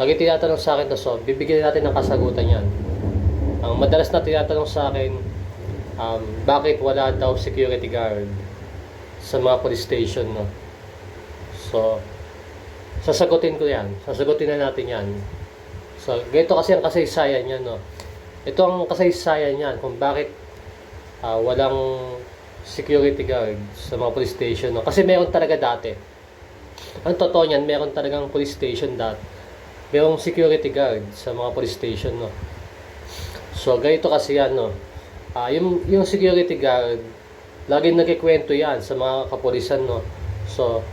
Lagi tinatanong sa akin to, so bibigyan natin ng kasagutan yan. Ang madalas na tinatanong sa akin, bakit wala daw security guard sa mga police station, no? So, sasagutin ko yan. Sasagutin na natin yan. So, ganito kasi ang kasaysayan yan, no? Ito ang kasaysayan yan kung bakit walang security guard sa mga police station, no? Kasi meron talaga dati. Ang totoo niyan, meron talagang police station dati. Merong security guard sa mga police station, no? So, ganito kasi yan, no? Yung security guard, laging nagkikwento yan sa mga kapulisan, no? So,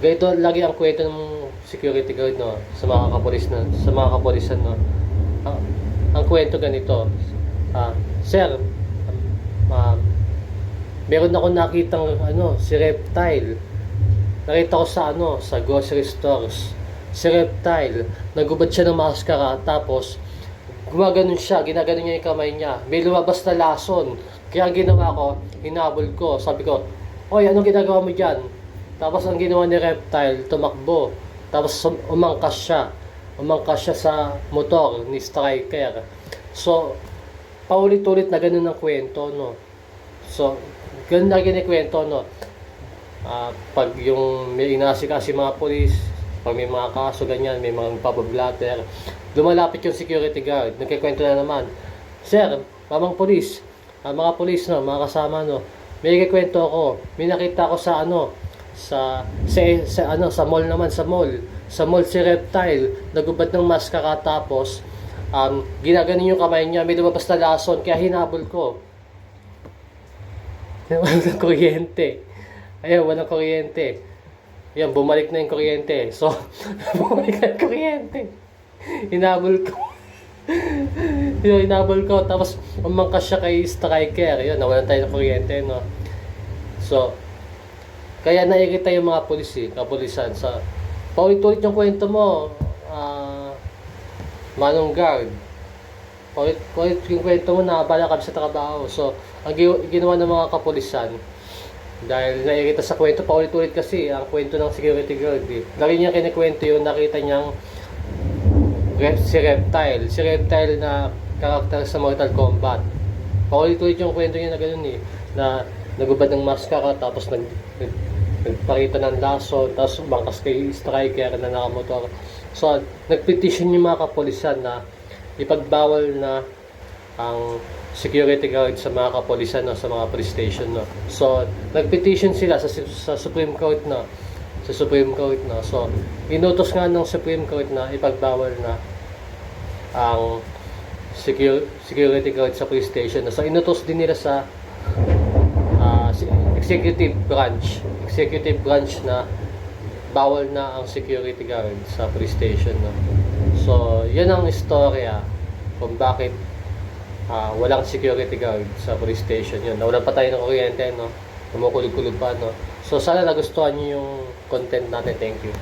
ganito lagi ang kwento ng security guard, no? Sa mga kapulisan, no? Ang kwento ganito, Sir, meron ako nakitang si Reptile. Nakita ko sa grocery stores. Si Reptile, nagubad siya ng maskara, tapos gumaganon siya, ginaganon niya yung kamay niya. May lumabas na lason. Kaya ang ginawa ko, hinabol ko. Sabi ko, "Oy, anong ginagawa mo dyan?" Tapos ang ginawa ni Reptile, tumakbo. Tapos umangkas siya. Umangkas siya sa motor ni Striker. So, paulit-ulit na ganun ang kwento, no? So, ganun na kwento, no? Pag yung may inasikaso mga polis, pag may mga kaso ganyan, may mga pabablatter, lumalapit yung security guard, nagkikwento na naman, "Sir, mamang polis, mga polis, no, mga kasama, no, may kikwento ako, may nakita ko sa sa mall naman, sa mall si Reptile, nagubad ng maskara, tapos ginaganon yung kamay niya, may lumabas na lason, kaya hinabol ko." Walang kuryente. Ayun, walang kuryente. Yan, bumalik na yung kuryente. So, bumalik na yung kuryente. Hinabol ko. Hinabol ko. Tapos, umangkas siya kay Striker. Yun, nawalan tayo ng kuryente, no? So, kaya nairita yung mga kapulisan. Sa paulit-ulit yung kwento mo, Manong Guard. Paulit yung kwento mo, nakabala kami sa trabaho. So, ang ginawa ng mga kapulisan, dahil nairita sa kwento, paulit-ulit kasi ang kwento ng security guard, eh. Lagi niya kinikwento yung nakita niyang si Reptile na karakter sa Mortal Kombat. Paulit-ulit yung kwento niya na gano'n, eh, na nagubad ng maskara, tapos nagpakita ng laso, tapos umangkas kay Striker na nakamotor. So, nagpetition yung mga kapulisan na ipagbawal na ang security guard sa mga kapulisan, no, sa mga police station, no. So, nagpetition sila sa Supreme Court, no. Sa Supreme Court, no. So, inutos nga ng Supreme Court na ipagbawal na ang security guard sa police station, no. So, inutos din nila sa executive branch na bawal na ang security guard sa police station, no. So, yun ang istorya kung bakit walang security guard sa police station. Yun, nawalan pa tayo ng kuryente, no? Kumukulog-kulog pa, no? So, sana nagustuhan niyo yung content natin. Thank you.